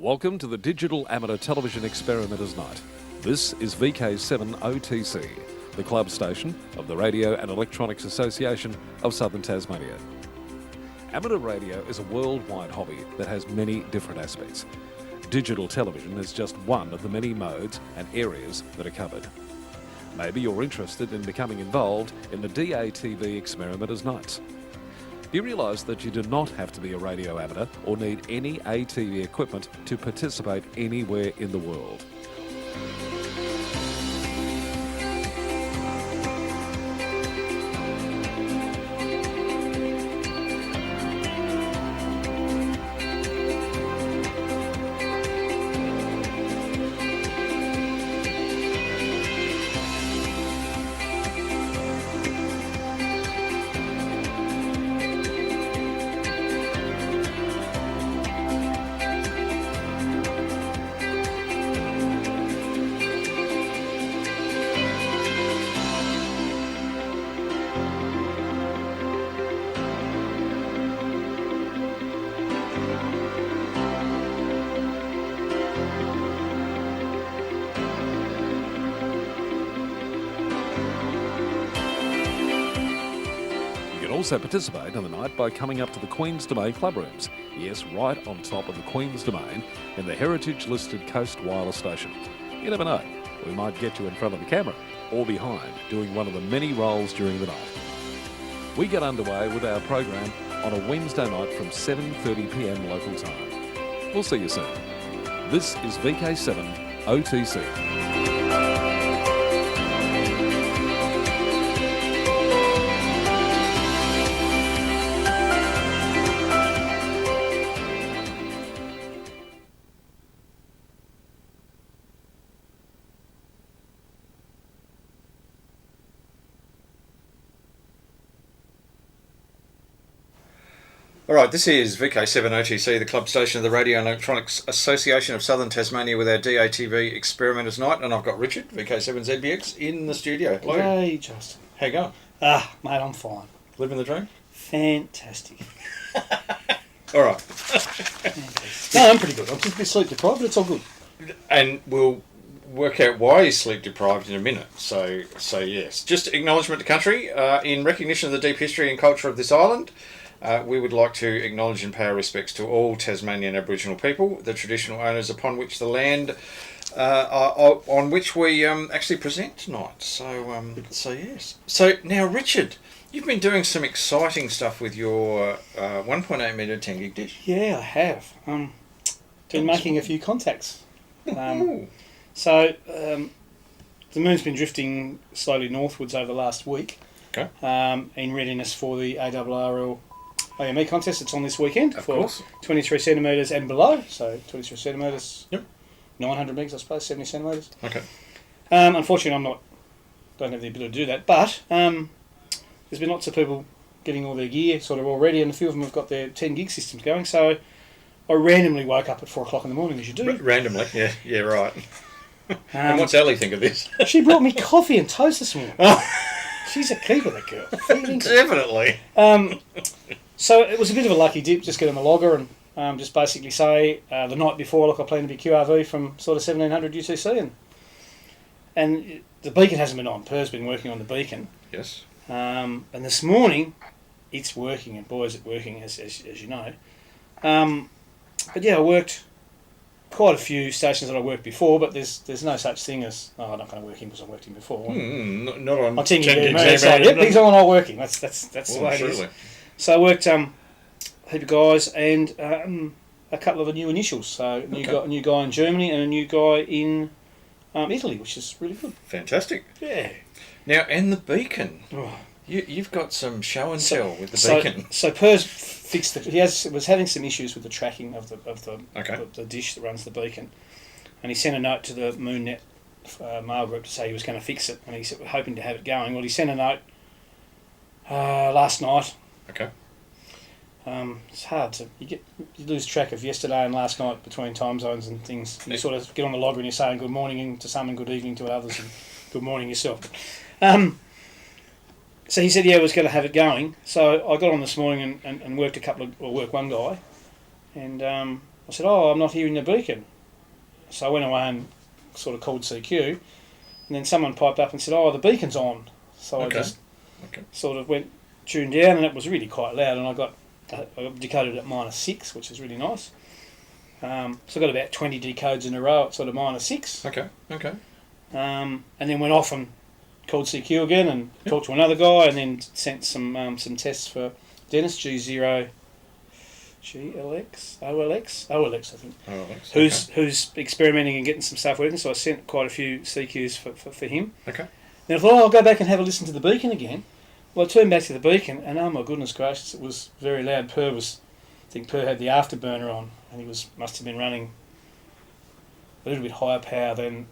Welcome to the Digital Amateur Television Experimenters Night. This is VK7OTC, the club station of the Radio and Electronics Association of Southern Tasmania. Amateur radio is a worldwide hobby that has many different aspects. Digital television is just one of the many modes and areas that are covered. Maybe you're interested in becoming involved in the DATV Experimenters Nights. Do you realise that you do not have to be a radio amateur or need any ATV equipment to participate anywhere in the world? Also participate on the night by coming up to the Queen's Domain club rooms. Yes, right on top of the Queen's Domain in the heritage-listed Coast Wireless Station. You never know, we might get you in front of the camera or behind doing one of the many roles during the night. We get underway with our program on a Wednesday night from 7:30 p.m. local time. We'll see you soon. This is VK7 OTC. Alright, this is VK7OTC, the club station of the Radio and Electronics Association of Southern Tasmania with our DATV Experimenters Night, and I've got Richard, VK7ZBX, in the studio. Hello. Hey, Justin. How you going? Mate, I'm fine. Living the dream? Fantastic. Alright. No, I'm pretty good. I'm just a bit sleep deprived, but it's all good. And we'll work out why you're sleep deprived in a minute. So yes. Just acknowledgement of country. In recognition of the deep history and culture of this island, we would like to acknowledge and pay our respects to all Tasmanian Aboriginal people, the traditional owners upon which the land on which we actually present tonight. So yes. So now, Richard, you've been doing some exciting stuff with your 1.8 metre 10 gig dish. Yeah, I have. Been making a few contacts. So the moon's been drifting slowly northwards over the last week. Okay. In readiness for the ARRL EME contest. It's on this weekend of for course. 23 centimetres and below. So 23 centimetres, yep. 900 megs, I suppose, 70 centimetres. Okay. Unfortunately, don't have the ability to do that. But there's been lots of people getting all their gear sort of already, and a few of them have got their 10 gig systems going. So I randomly woke up at 4 o'clock in the morning, as you do. Randomly, yeah, right. And what's Ellie think of this? She brought me coffee and toast this morning. She's a keeper, that girl. Definitely. So it was a bit of a lucky dip, just get on the logger and just basically say the night before, look, I plan to be QRV from sort of 1700 UTC, and the beacon hasn't been on. Per's been working on the beacon. Yes. And this morning, it's working, and boy, is it working, as you know. But yeah, I worked quite a few stations that I worked before, but there's no such thing as, I'm not going to work in because I worked in before. Not on 10 gig. Yep, these are not working. That's the way it is. So I worked a heap of guys and a couple of the new initials. So a new guy in Germany and a new guy in Italy, which is really good. Fantastic. Yeah. Now, and the beacon. Oh. You've got some show and tell with the beacon. So Per's fixed was having some issues with the tracking of the dish that runs the beacon, and he sent a note to the MoonNet mail group to say he was going to fix it, and he's hoping to have it going. Well, he sent a note last night. Okay. It's hard you lose track of yesterday and last night between time zones and things. You sort of get on the logger and you're saying good morning to some and good evening to others and good morning yourself. So he said, yeah, I was going to have it going. So I got on this morning and worked worked one guy, and I said, "Oh, I'm not hearing the beacon." So I went away and sort of called CQ, and then someone piped up and said, "Oh, the beacon's on." So I just sort of tuned down, and it was really quite loud, and I got decoded at -6, which is really nice. So I got about 20 decodes in a row at sort of -6. Okay. And then went off and called CQ again and talked to another guy, and then sent some tests for Dennis G0 GLX OLX I think. OLX. Who's experimenting and getting some stuff working. So I sent quite a few CQs for him. Okay. Then I thought, I'll go back and have a listen to the beacon again. Well, I turned back to the beacon, and oh my goodness gracious, it was very loud. I think Per had the afterburner on, and he must have been running a little bit higher power than.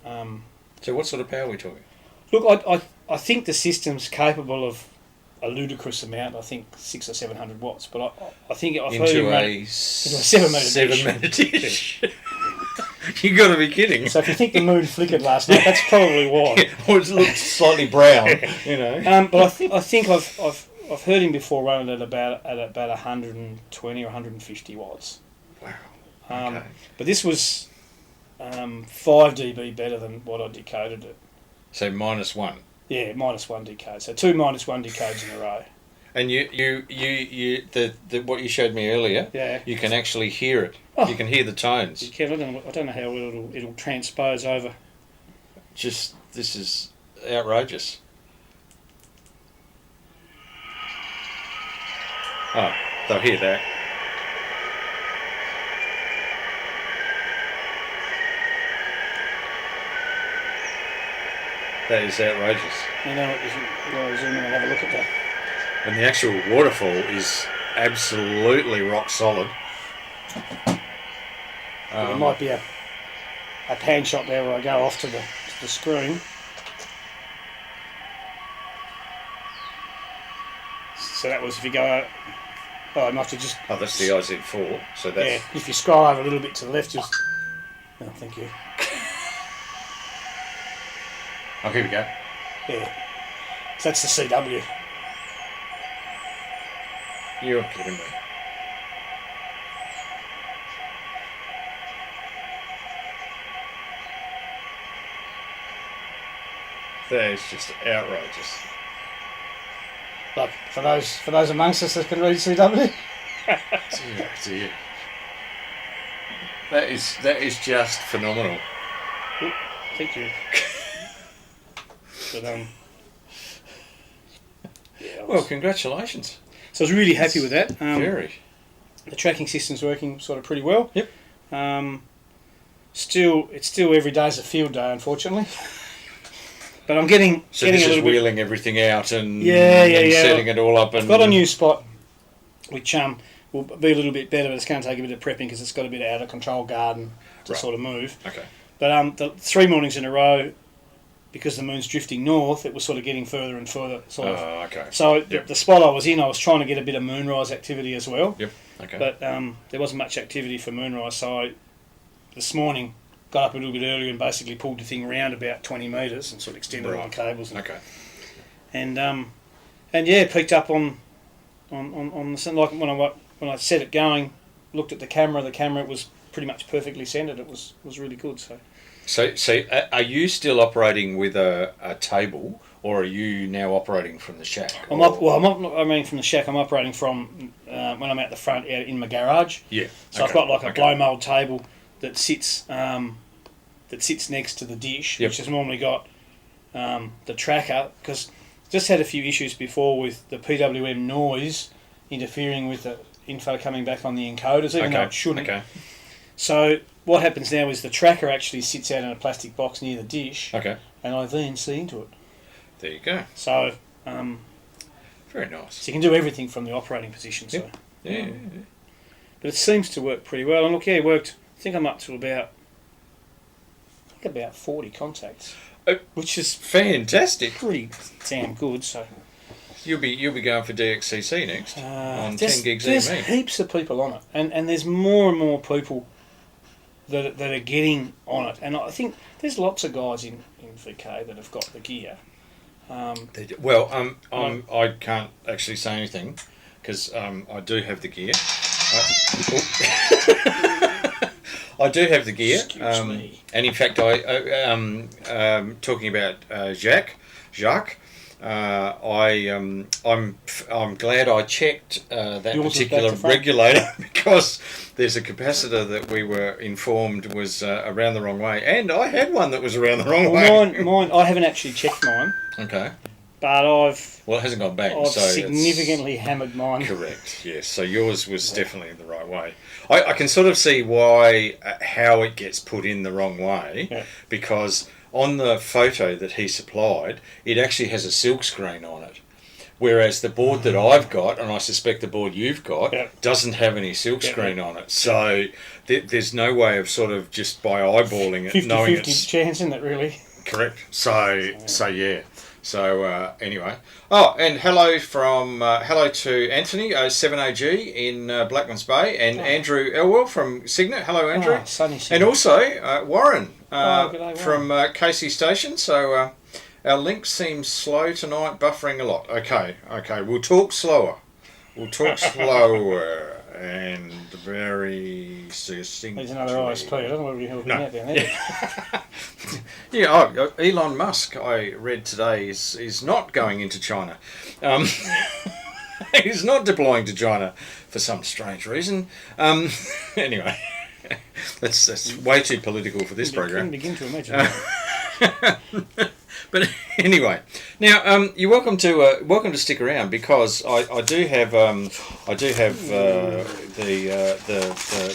So what sort of power are we talking? Look, I think the system's capable of a ludicrous amount. I think 600 or 700 watts, but I think I've heard him run into a 7-metre dish. You got to be kidding! So if you think the moon flickered last night, that's probably why. Or it looked slightly brown, you know. But I think I've heard him before running at about 120 or 150 watts. Wow. Okay. But this was 5 dB better than what I decoded it. So -1. Yeah, -1 decode. So 2 -1 decodes in a row. And the what you showed me earlier. Yeah. You can actually hear it. Oh, you can hear the tones. You can. I don't know how it'll transpose over. This is outrageous. Oh, they'll hear that. That is outrageous. You know, if you zoom in and have a look at that. And the actual waterfall is absolutely rock solid. There might be a pan shot there where I go off to the screen. So that was if you go. Oh, I must have just. Oh, that's the IZ4. So that's. Yeah, if you scroll over a little bit to the left, just. Oh, thank you. Oh, here we go. Yeah. So that's the CW. You're kidding me. That is just outrageous. Look, for those amongst us that can read CW. Dear. That is just phenomenal. Ooh, thank you. But yeah, well, congratulations. So I was really happy with that. Very. The tracking system's working sort of pretty well. Yep. It's still every day's a field day, unfortunately. But I'm getting. So getting this a little is wheeling everything out and and setting it all up. And I've got a new spot, which will be a little bit better, but it's going to take a bit of prepping because it's got a bit of out of control garden to sort of move. Okay. But the 3 mornings in a row, because the moon's drifting north, it was sort of getting further and further. Okay. So the spot I was in, I was trying to get a bit of moonrise activity as well. Yep. Okay. But there wasn't much activity for moonrise, so this morning got up a little bit earlier and basically pulled the thing around about 20 metres and sort of extended it on cables. And yeah, peaked up on the sun. Like when I set it going, looked at the camera it was pretty much perfectly centred. It was really good. So are you still operating with a table, or are you now operating from the shack? I'm not operating from the shack. I'm operating from when I'm out the front, out in my garage. Yeah. So I've got like a blow mould table that sits next to the dish, which has normally got the tracker, because just had a few issues before with the PWM noise interfering with the info coming back on the encoders, even though it shouldn't. Okay. So what happens now is the tracker actually sits out in a plastic box near the dish, and I then see into it. There you go. So very nice. So you can do everything from the operating position. So yeah. But it seems to work pretty well. And look, it worked. I think I'm up to about 40 contacts, which is fantastic. Pretty damn good. So you'll be going for DXCC next on 10 gigs There's EME. heaps of people on it, and there's more and more people that are getting on it. And I think there's lots of guys in VK that have got the gear. I can't actually say anything because I do have the gear. I do have the gear. Excuse me. And in fact, talking about Jacques. I'm glad I checked that Yours particular regulator because there's a capacitor that we were informed was around the wrong way, and I had one that was around the wrong way. Mine. I haven't actually checked mine. Okay. But it hasn't gone back. I've so significantly hammered mine. Correct. Yes. So yours was definitely in the right way. I can sort of see why how it gets put in the wrong way because on the photo that he supplied, it actually has a silk screen on it. Whereas the board that I've got, and I suspect the board you've got, doesn't have any silk screen on it. So there's no way of sort of just by eyeballing it, knowing it's... 50-50 chance, isn't it, really? Correct. So yeah. So anyway. Oh, and hello to Anthony, 7AG in Blackmans Bay, and Andrew Elwell from Cygnet. Hello, Andrew. Sunny and also Warren, Warren from Casey Station. So our link seems slow tonight, buffering a lot. Okay. We'll talk slower. And very succinct. There's another ISP. I don't know what you're helping out down there. Elon Musk, I read today, is not going into China. He's not deploying to China for some strange reason. Anyway, that's way too political for this program. I couldn't begin to imagine that. But anyway, now you're welcome to stick around because I do have the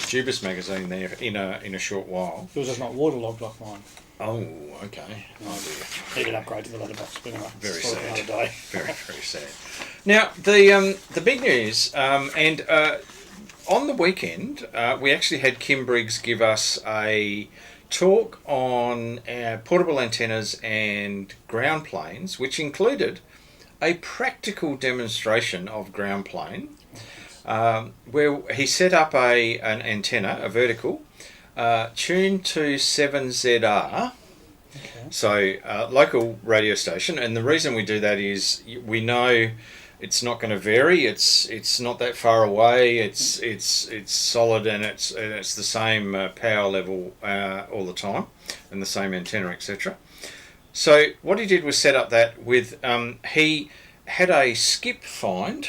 DUBUS Magazine there in a short while. Yours is not waterlogged like mine. Oh, okay. Oh dear. Need an upgrade to the letterbox. But anyway, very sad. Very sad. Now the big news and on the weekend we actually had Kim Briggs give us a talk on portable antennas and ground planes, which included a practical demonstration of ground plane, where he set up an antenna, a vertical, tuned to 7ZR, so local radio station. And the reason we do that is we know it's not going to vary. It's not that far away. It's solid and it's the same power level all the time, and the same antenna, etc. So what he did was set up that with he had a skip find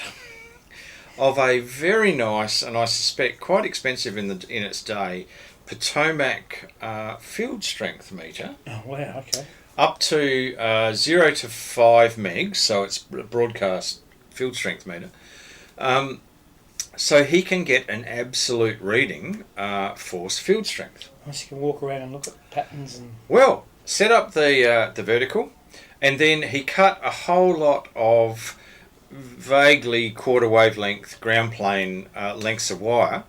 of a very nice and I suspect quite expensive in its day Potomac field strength meter. Oh wow! Okay. Up to 0 to 5 megs, so it's broadcast field strength meter, so he can get an absolute reading force field strength. Nice, you can walk around and look at patterns and... Well, set up the vertical, and then he cut a whole lot of vaguely quarter wavelength ground plane lengths of wire,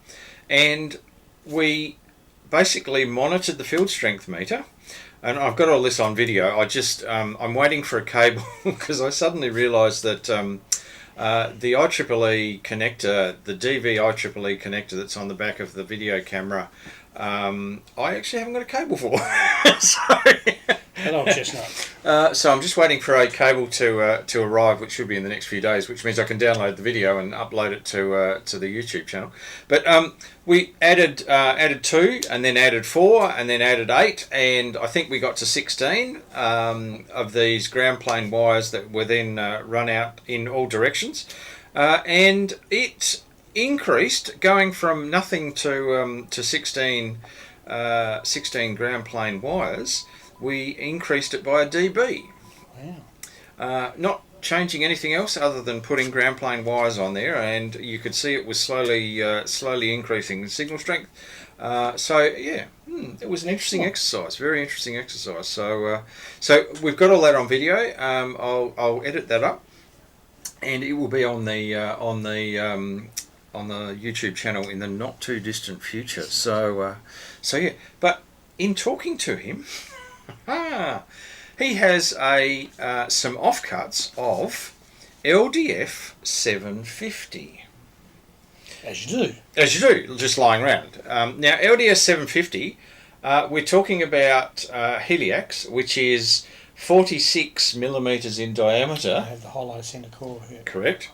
and we basically monitored the field strength meter. And I've got all this on video. I'm waiting for a cable because I suddenly realised that the IEEE connector, the DV IEEE connector that's on the back of the video camera, I actually haven't got a cable for. Hello, chestnut. So I'm just waiting for a cable to arrive, which should be in the next few days, which means I can download the video and upload it to the YouTube channel. But we added 2, and then added 4, and then added 8, and I think we got to 16 of these ground plane wires that were then run out in all directions, and it increased, going from nothing to 16 ground plane wires. We increased it by a dB. Wow. Not changing anything else other than putting ground plane wires on there, and you could see it was slowly increasing signal strength. So yeah, it was an interesting exercise, very interesting exercise. So we've got all that on video. I'll edit that up, and it will be on the YouTube channel in the not too distant future. So yeah, but in talking to him. He has some offcuts of LDF 750. As you do. As you do, just lying around. Now, LDF 750, we're talking about heliax, which is 46 millimetres in diameter. I have the hollow centre core here. Correct.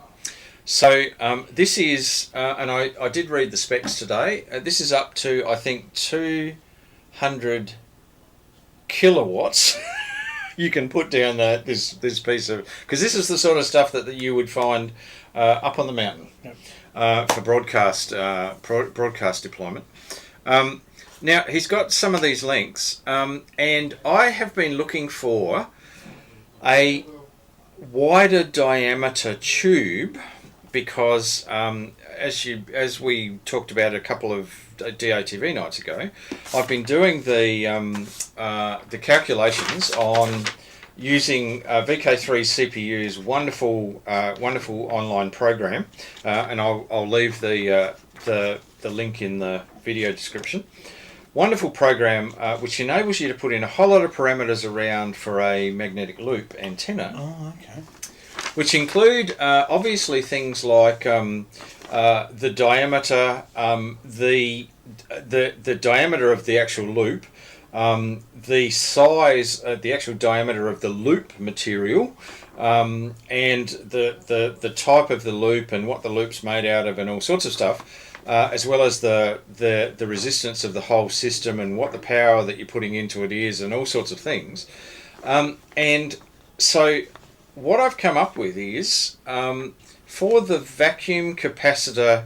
So this is, and I did read the specs today. This is up to, I think, 200 kilowatts. You can put down this piece of, because this is the sort of stuff that you would find up on the mountain for broadcast deployment. Now he's got some of these links, and I have been looking for a wider diameter tube because as we talked about a couple of DATV nights ago, I've been doing the calculations on using VK3 CPU's wonderful online program, and I'll leave the link in the video description. Wonderful program which enables you to put in a whole lot of parameters around for a magnetic loop antenna. Oh, okay. Which include obviously things like the diameter, the diameter of the actual loop, the size, the actual diameter of the loop material, and the type of the loop and what the loop's made out of and all sorts of stuff. As well as the resistance of the whole system and what the power that you're putting into it is and all sorts of things. And so what I've come up with is for the vacuum capacitor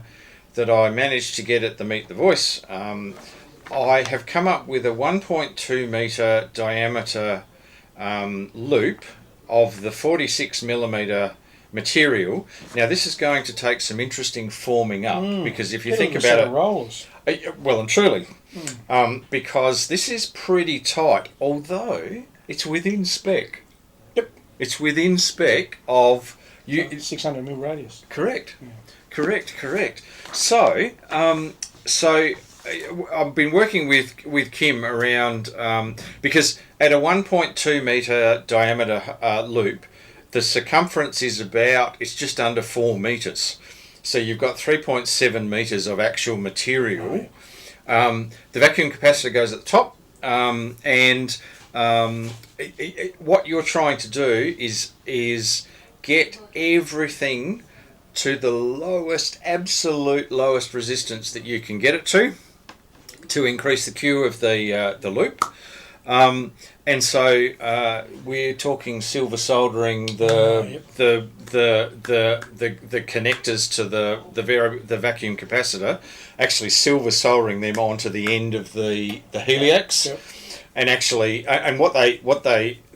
that I managed to get at the Meet the Voice, I have come up with a 1.2 metre diameter loop of the 46 millimetre material. Now this is going to take some interesting forming up because if you think about it, rolls. Well and truly, because this is pretty tight, although it's within spec. Yep, it's within spec of you. 600 mil radius. Correct, yeah. correct. So, I've been working with Kim around because at a 1.2 metre diameter loop, the circumference is it's just under 4 metres. So you've got 3.7 metres of actual material. The vacuum capacitor goes at the top, and what you're trying to do is get everything to the lowest, absolute lowest resistance that you can get it to increase the Q of the loop. And so we're talking silver soldering the connectors to the vacuum capacitor, actually silver soldering them onto the end of the heliax, and actually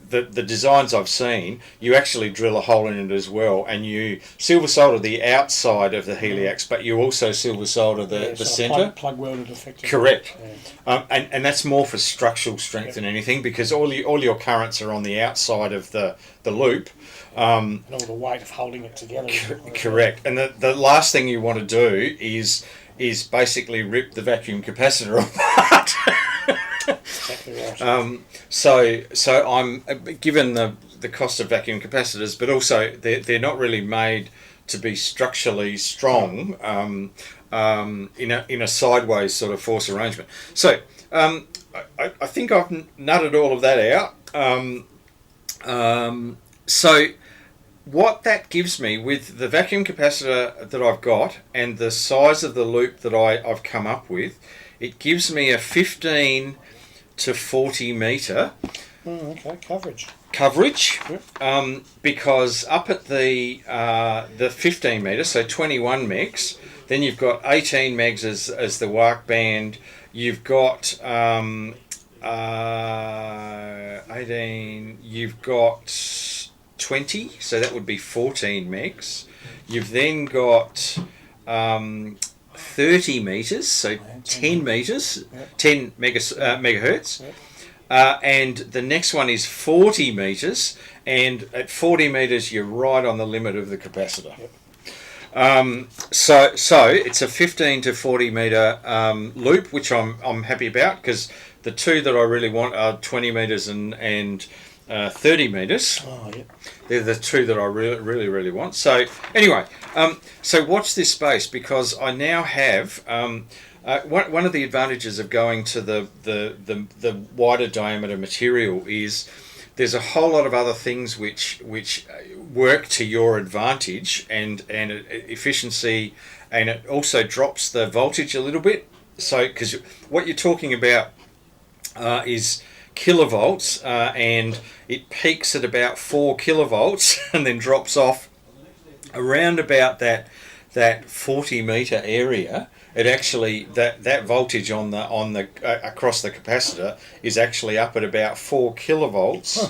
the designs I've seen, you actually drill a hole in it as well, and you silver solder the outside of the heliax, but you also silver solder the centre. Plug welded effectively. Correct. Yeah. And that's more for structural strength than anything, because all your currents are on the outside of the loop. And all the weight of holding it together. Correct. And the last thing you want to do is basically rip the vacuum capacitor apart. Exactly right. So I'm given the cost of vacuum capacitors, but also they're not really made to be structurally strong in a sideways sort of force arrangement. So I think I've nutted all of that out. So what that gives me with the vacuum capacitor that I've got and the size of the loop that I've come up with, it gives me a 15 to 40 metre coverage. Yep. Because up at the 15 metre, so 21 megs, then you've got 18 megs as the WARC band. You've got 18. You've got 20, so that would be 14 megs. You've then got 30 metres, so 10 metres, 10 megahertz. Yep. And the next one is 40 metres, and at 40 metres you're right on the limit of the capacitor. Yep. So it's a 15 to 40 metre loop, which I'm happy about, because the two that I really want are 20 metres and 30 metres. Oh, yeah. They're the two that I really want. So anyway, so watch this space, because I now have one of the advantages of going to the wider diameter material is there's a whole lot of other things which work to your advantage and efficiency, and it also drops the voltage a little bit. So, because what you're talking about is kilovolts, and it peaks at about 4 kilovolts and then drops off around about that 40 meter area. It actually that voltage on the across the capacitor is actually up at about 4 kilovolts. Huh.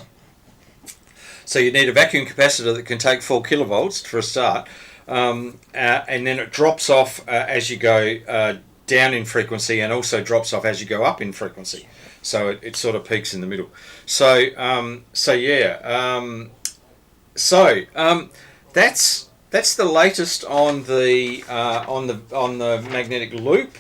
So you need a vacuum capacitor that can take 4 kilovolts for a start, and then it drops off as you go down in frequency, and also drops off as you go up in frequency. So it sort of peaks in the middle. So that's the latest on the magnetic loop,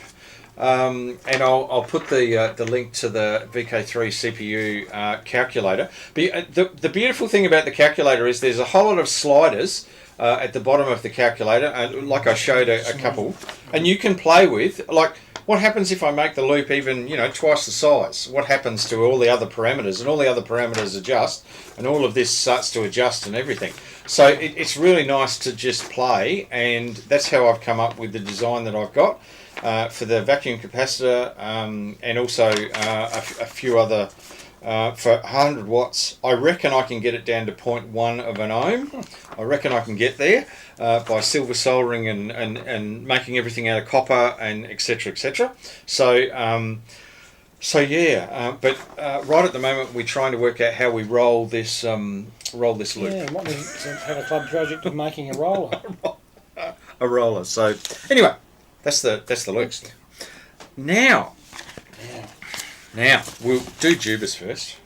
and I'll put the link to the VK3 CPU calculator. But the beautiful thing about the calculator is there's a whole lot of sliders at the bottom of the calculator, like I showed a couple, and you can play with, like, what happens if I make the loop even, twice the size? What happens to all the other parameters? And all the other parameters adjust, and all of this starts to adjust and everything. So it's really nice to just play, and that's how I've come up with the design that I've got for the vacuum capacitor, and also a few other. For 100 watts, I reckon I can get it down to 0.1 of an ohm. I reckon I can get there by silver soldering and making everything out of copper and etc. etc. So but right at the moment we're trying to work out how we roll this loop. Yeah, what we have a club project of making a roller. A roller. So anyway, that's the loop. Now. Now, we'll do DUBUS first.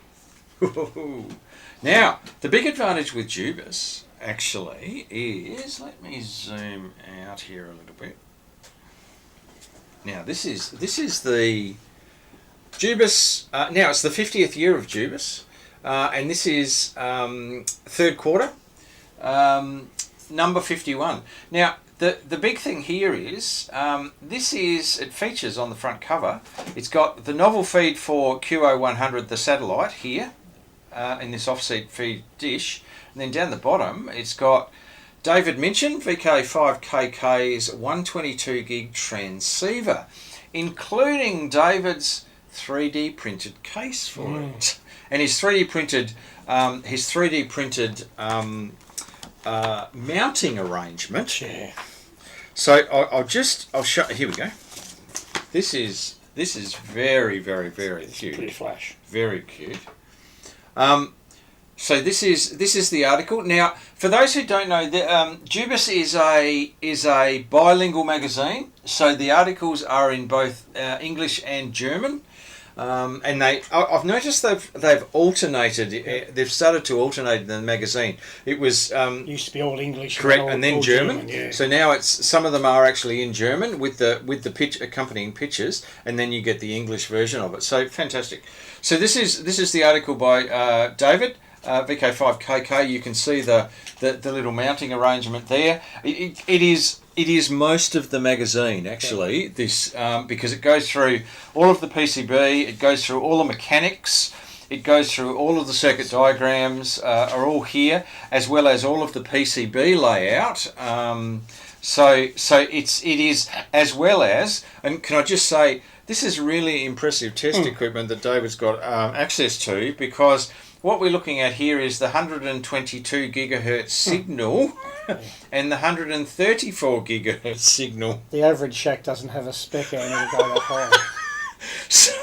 Now, the big advantage with DUBUS, actually, is... Let me zoom out here a little bit. Now, this is the DUBUS... now, it's the 50th year of DUBUS, and this is third quarter, number 51. Now, the big thing here is, it features on the front cover, it's got the novel feed for QO100, the satellite here, in this offset feed dish, and then down the bottom it's got David Minchin VK7KB's 122 gig transceiver, including David's 3D printed case for it, and his 3D printed mounting arrangement. Yeah. So I'll show. Here we go. This is very, very, very cute. Pretty flash. Very cute. So this is the article. Now, for those who don't know, DUBUS is a bilingual magazine. So the articles are in both English and German. And I've noticed they've alternated. They've started to alternate the magazine. It was used to be all English, correct, and then German. Yeah. So now some of them are actually in German with the accompanying pictures, and then you get the English version of it. So fantastic. So this is the article by David VK7KB. You can see the little mounting arrangement there. It is most of the magazine, actually, this because it goes through all of the PCB, it goes through all the mechanics, it goes through all of the circuit diagrams are all here, as well as all of the PCB layout. So it is, as well as, and can I just say, this is really impressive test equipment that David's got access to, because what we're looking at here is the 122 gigahertz signal and the 134 gigahertz signal. The average shack doesn't have a spec angle to go that high. So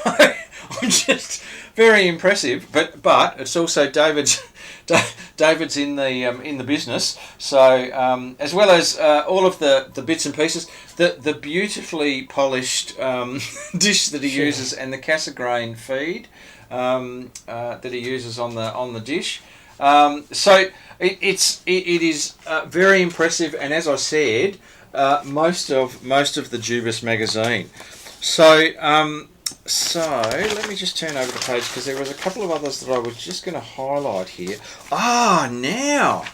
I'm just very impressive, but it's also David's in the business. So as well as all of the bits and pieces, the beautifully polished dish that he uses, and the Cassegrain feed that he uses on the dish. So it is very impressive, and as I said, most of the DUBUS magazine. So let me just turn over the page, because there was a couple of others that I was just going to highlight here. Now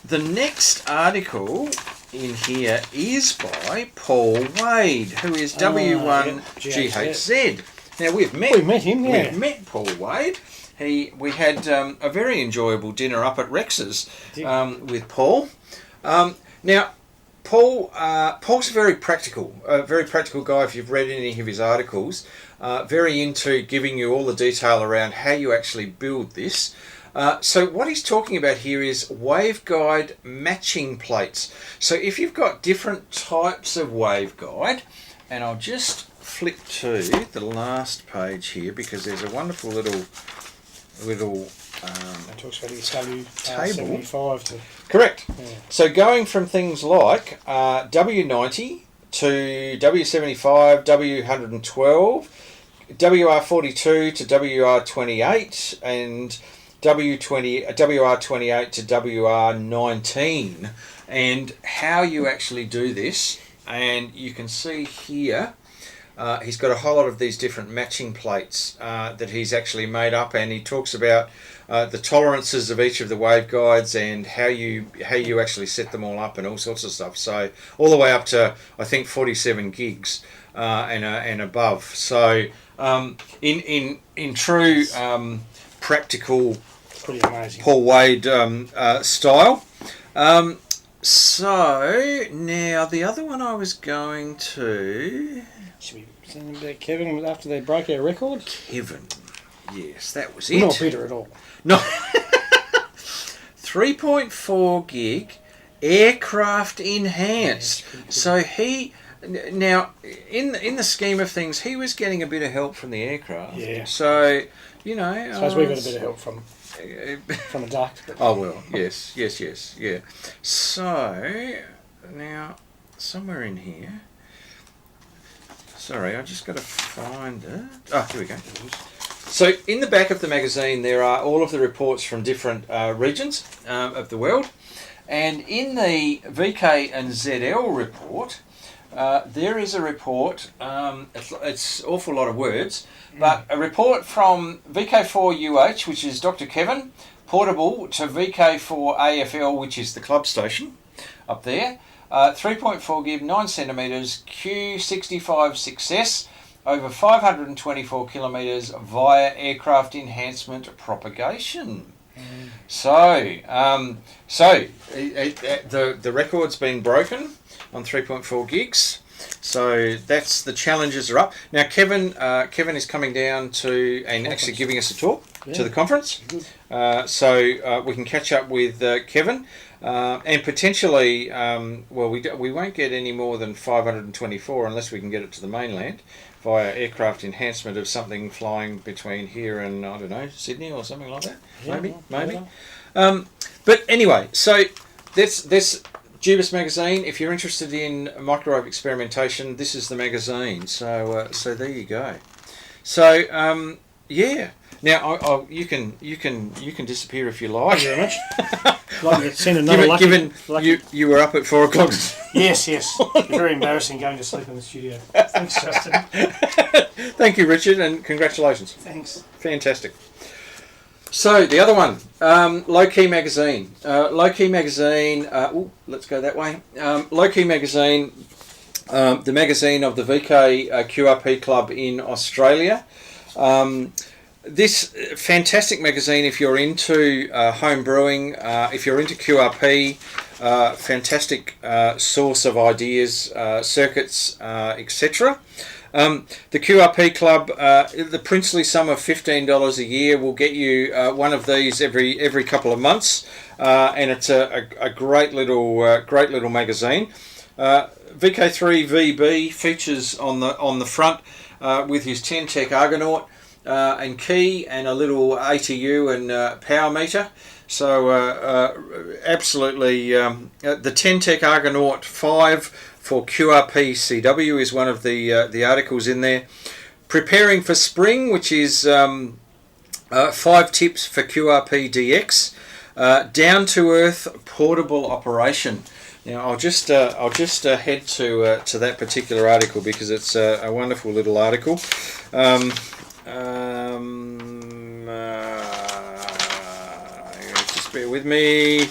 the next article in here is by Paul Wade, who is W1GHZ. Now we've met him. Yeah. We've met Paul Wade. We had a very enjoyable dinner up at Rex's with Paul. Now, Paul's a very practical guy. If you've read any of his articles, very into giving you all the detail around how you actually build this. So what he's talking about here is waveguide matching plates. So if you've got different types of waveguide, and I'll just flip to the last page here because there's a wonderful little It talks about his W table. 75 to... Correct. Yeah. So going from things like W90 to W75, W112, WR42 to WR28, and WR28 to WR19, and how you actually do this. And you can see here he's got a whole lot of these different matching plates that he's actually made up, and he talks about the tolerances of each of the waveguides and how you actually set them all up and all sorts of stuff. So all the way up to I think 47 gigs and above. So in true practical pretty amazing Paul Wade style. So now the other one I was going to. Should we send them back, Kevin, after they broke our record? Kevin, yes, that was We're it. not bitter at all. No. 3.4 gig aircraft enhanced. Yeah, so he now in the scheme of things, he was getting a bit of help from the aircraft. Yeah. So you know. I suppose we got a bit of help from a duct. Oh well, yes, yeah. So now somewhere in here. Sorry, I just got to find it. Oh, here we go. So in the back of the magazine, there are all of the reports from different regions of the world, and in the VK and ZL report, there is a report. It's an awful lot of words, but a report from VK4UH, which is Dr. Kevin, portable to VK4AFL, which is the club station up there. 3.4 gig, 9 centimetres, Q65 success, over 524 kilometres via aircraft enhancement propagation. So the record's been broken on 3.4 gigs. So that's the challenges are up. Now Kevin is coming down to and actually giving us a talk to the conference. So we can catch up with Kevin. And potentially, we won't get any more than 524 unless we can get it to the mainland via aircraft enhancement of something flying between here and, I don't know, Sydney or something like that. Yeah, maybe. But anyway, so that's DUBUS Magazine. If you're interested in microwave experimentation, this is the magazine. So there you go. So yeah. Now you can disappear if you like. Thank you very much. Like to send another given lucky. You were up at 4 o'clock. Yes. Very embarrassing going to sleep in the studio. Thanks, Justin. Thank you, Richard, and congratulations. Thanks. Fantastic. So the other one, Low Key Magazine. Low Key Magazine. Let's go that way. Low Key Magazine, the magazine of the VK QRP Club in Australia. This fantastic magazine, if you're into home brewing, if you're into QRP, fantastic source of ideas, circuits, etc. The QRP Club, the princely sum of $15 a year will get you one of these every couple of months, and it's a great little magazine. VK3VB features on the front with his 10 Tech Argonaut. And key and a little ATU and power meter. So absolutely, the 10 Tech Argonaut 5 for QRP CW is one of the articles in there. Preparing for spring, which is 5 tips for QRP DX. Down to earth portable operation. Now I'll just head to that particular article because it's a wonderful little article. Just bear with me.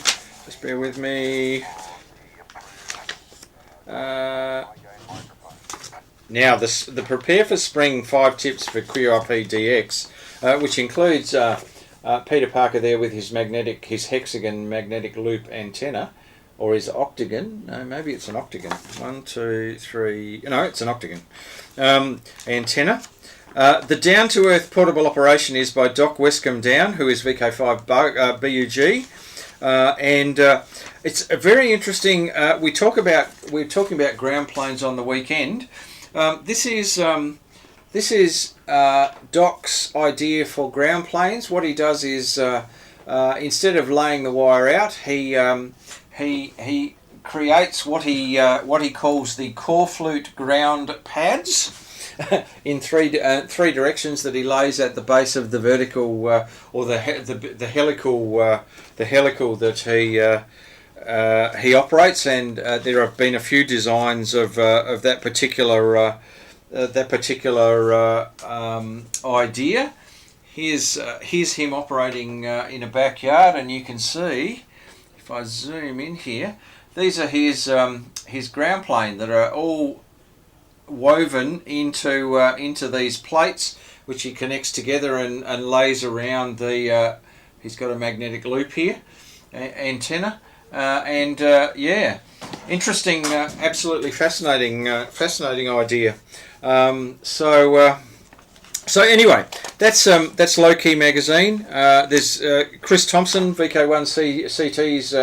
Now, the Prepare for Spring 5 tips for QRP DX, which includes Peter Parker there with his hexagon magnetic loop antenna, or his octagon. No, maybe it's an octagon. 1, 2, 3. No, it's an octagon antenna. The Down to Earth portable operation is by Doc Westcombe Down, who is VK5 BUG, and it's a very interesting. We're talking about ground planes on the weekend. This is Doc's idea for ground planes. What he does is instead of laying the wire out, he creates what he calls the core flute ground pads in three directions that he lays at the base of the vertical or the helical that he operates, and there have been a few designs of that particular idea. Here's him operating in a backyard, and you can see, if I zoom in here, these are his ground plane that are all woven into these plates, which he connects together and lays around the. He's got a magnetic loop here, antenna, yeah, interesting, absolutely fascinating idea. So anyway, that's Low Key Magazine. There's Chris Thompson, VK1CT's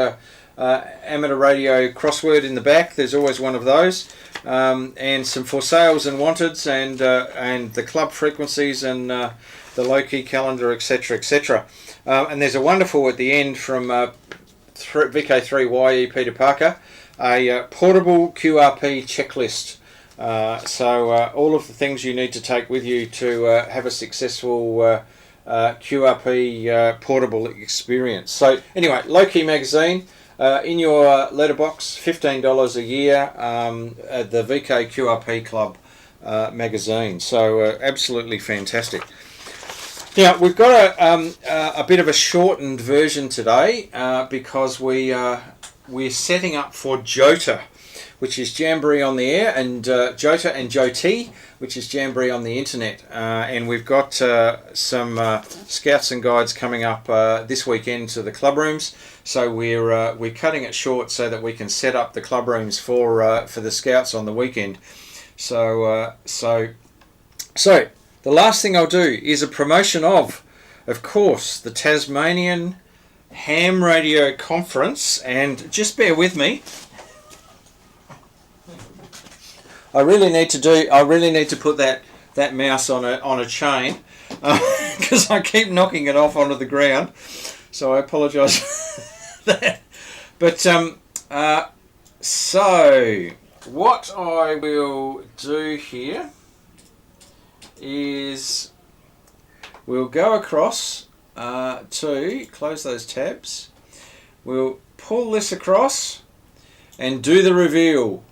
amateur radio crossword in the back. There's always one of those, and some for sales and wanteds, and the club frequencies, and the Low Key calendar, etc. And there's a wonderful at the end from VK3YE Peter Parker, a portable QRP checklist. So all of the things you need to take with you to have a successful QRP portable experience. So anyway, Low Key Magazine in your letterbox, $15 a year, at the VK QRP Club magazine. So absolutely fantastic. Now we've got a bit of a shortened version today because we're setting up for JOTA, which is Jamboree on the Air, and JOTA and JOTI, which is Jamboree on the Internet. And we've got some scouts and guides coming up this weekend to the club rooms. So we're cutting it short so that we can set up the club rooms for the scouts on the weekend. So the last thing I'll do is a promotion of course, the Tasmanian Ham Radio Conference, and just bear with me. I really need to put that mouse on a chain because I keep knocking it off onto the ground. So I apologise for that. But so what I will do here is we'll go across to close those tabs. We'll pull this across and do the reveal.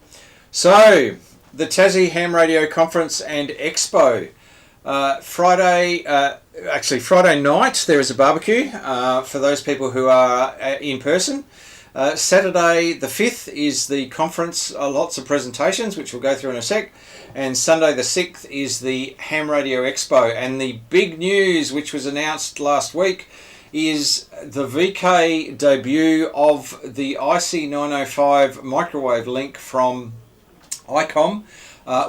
So the Tassie Ham Radio Conference and Expo. Friday night there is a barbecue for those people who are in person. Saturday the 5th is the conference, lots of presentations which we'll go through in a sec, and Sunday the 6th is the Ham Radio Expo. And the big news which was announced last week is the VK debut of the IC905 microwave link from ICOM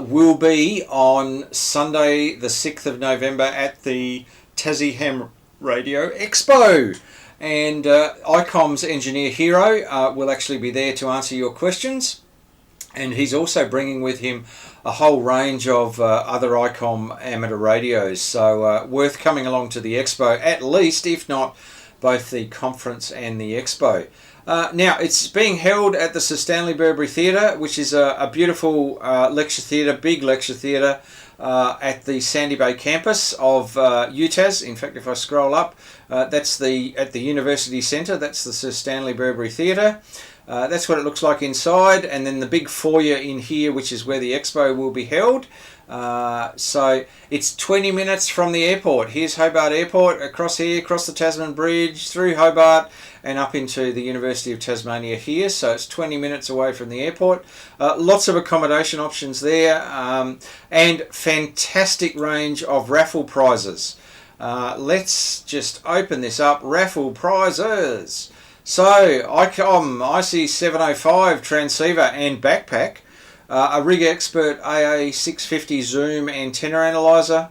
will be on Sunday the 6th of November at the Tassie Ham Radio Expo. And ICOM's engineer Hero will actually be there to answer your questions. And he's also bringing with him a whole range of other ICOM amateur radios. So worth coming along to the Expo, at least, if not both the conference and the Expo. Now, it's being held at the Sir Stanley Burberry Theatre, which is a beautiful lecture theatre, big lecture theatre at the Sandy Bay campus of UTAS. In fact, if I scroll up, that's at the University Centre, that's the Sir Stanley Burberry Theatre. That's what it looks like inside, and then the big foyer in here, which is where the Expo will be held. So it's 20 minutes from the airport. Here's Hobart Airport, across here, across the Tasman Bridge, through Hobart, and up into the University of Tasmania here. So it's 20 minutes away from the airport. Lots of accommodation options there, and fantastic range of raffle prizes. Let's just open this up. Raffle prizes. So ICOM IC705 transceiver and backpack. A Rig Expert AA650 Zoom antenna analyzer.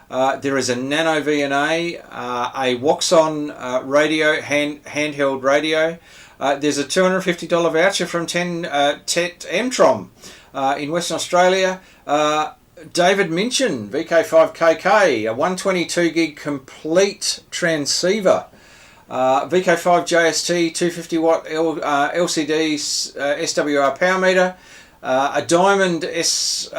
There is a Nano VNA, a Waxon radio, handheld radio. There's a $250 voucher from TET Mtrom in Western Australia. David Minchin, VK7KB, a 122 gig complete transceiver. VK5 JST 250 watt LCD SWR power meter. A Diamond SG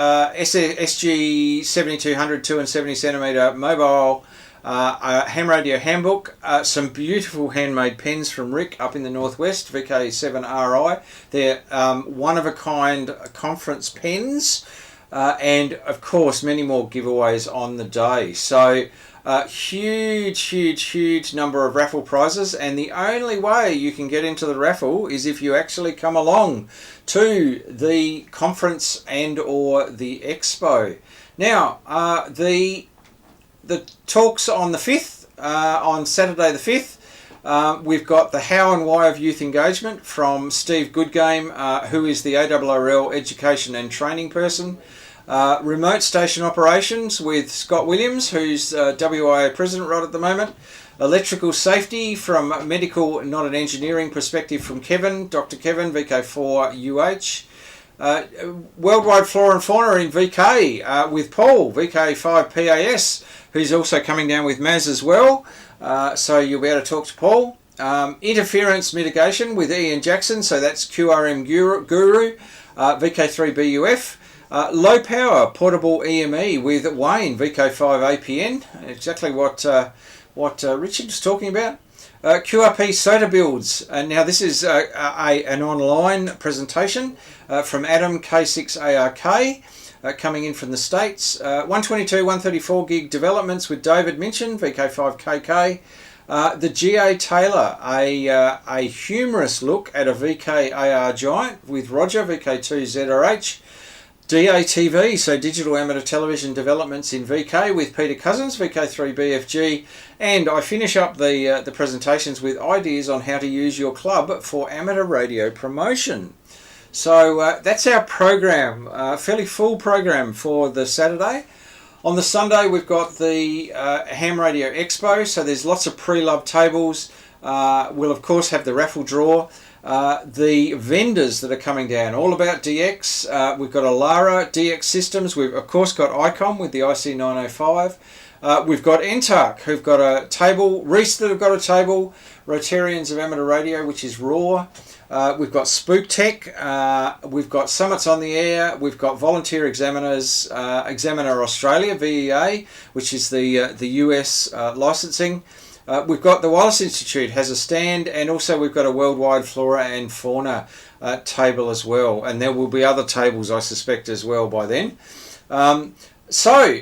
7200 2 and 70 centimeter mobile a ham radio handbook, some beautiful handmade pens from Rick up in the northwest, VK7RI. They're one of a kind conference pens, and of course many more giveaways on the day. So huge number of raffle prizes, and the only way you can get into the raffle is if you actually come along to the conference and or the expo. Now the talks on the 5th, on Saturday the 5th, we've got the how and why of youth engagement from Steve Goodgame, who is the ARRL education and training person. Remote station operations with Scott Williams, who's WIA president right at the moment. Electrical safety from medical, not an engineering perspective from Kevin, Dr. Kevin, VK4UH. Worldwide flora and fauna in VK with Paul, VK5PAS, who's also coming down with Maz as well. So you'll be able to talk to Paul. Interference mitigation with Ian Jackson, so that's QRM Guru, VK3BUF. Low power portable EME with Wayne, VK5APN, exactly what Richard was talking about. QRP soda builds. Now this is an online presentation from Adam K6ARK, coming in from the States. 122, 134 gig developments with David Minchin, VK5KK. The GA Taylor, a humorous look at a VKAR giant with Roger, VK2ZRH. DATV, so Digital Amateur Television Developments in VK with Peter Cousins, VK3BFG, and I finish up the presentations with ideas on how to use your club for amateur radio promotion. So that's our program, fairly full program for the Saturday. On the Sunday we've got the Ham Radio Expo, so there's lots of pre-love tables. We'll of course have the raffle draw. The vendors that are coming down, all about DX. We've got Alara DX Systems. We've of course got ICOM with the IC905. We've got NTARC, who've got a table. Reast that have got a table. Rotarians of Amateur Radio, which is RAW. We've got Spook Tech. We've got Summits on the Air. We've got Volunteer Examiners, Examiner Australia, VEA, which is the US licensing. We've got the Wallace Institute has a stand, and also we've got a worldwide flora and fauna table as well, and there will be other tables I suspect as well by then. So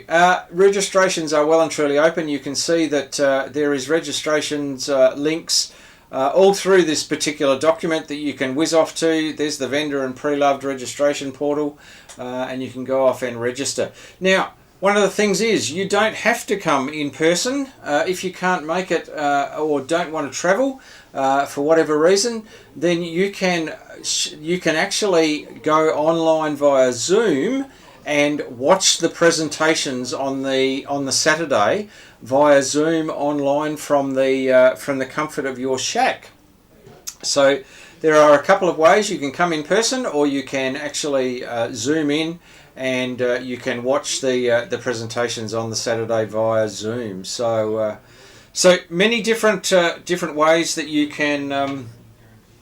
registrations are well and truly open. You can see that there is registrations links all through this particular document that you can whiz off to. There's the vendor and pre-loved registration portal, and you can go off and register. Now, one of the things is you don't have to come in person if you can't make it or don't want to travel for whatever reason. Then you can actually go online via Zoom and watch the presentations on the Saturday via Zoom online from the comfort of your shack. So there are a couple of ways. You can come in person, or you can actually Zoom in, and you can watch the presentations on the Saturday via Zoom. So many different ways that you can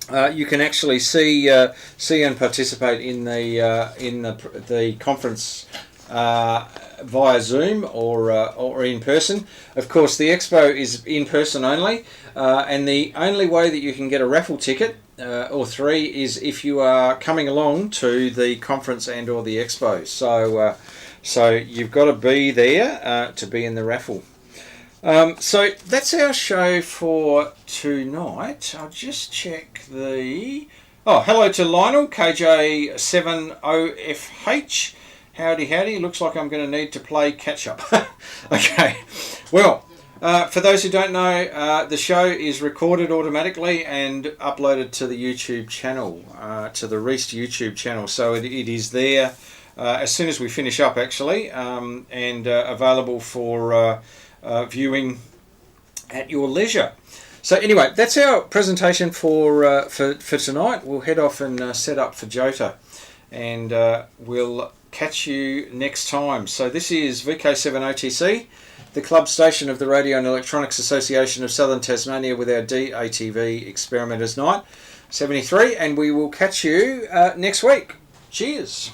actually see and participate in the conference via Zoom or in person. Of course, the expo is in person only, and the only way that you can get a raffle ticket or three is if you are coming along to the conference and or the expo. So you've got to be there to be in the raffle. So that's our show for tonight. I'll just check the... Oh, hello to Lionel, KJ70FH. Howdy. Looks like I'm going to need to play catch-up. Okay. Well, for those who don't know, the show is recorded automatically and uploaded to the YouTube channel, to the Reast YouTube channel. So it is there as soon as we finish up, actually, and available for viewing at your leisure. So anyway, that's our presentation for tonight. We'll head off and set up for Jota, and we'll catch you next time. So this is VK7OTC, the club station of the Radio and Electronics Association of Southern Tasmania, with our DATV Experimenters Night 73, and we will catch you next week. Cheers.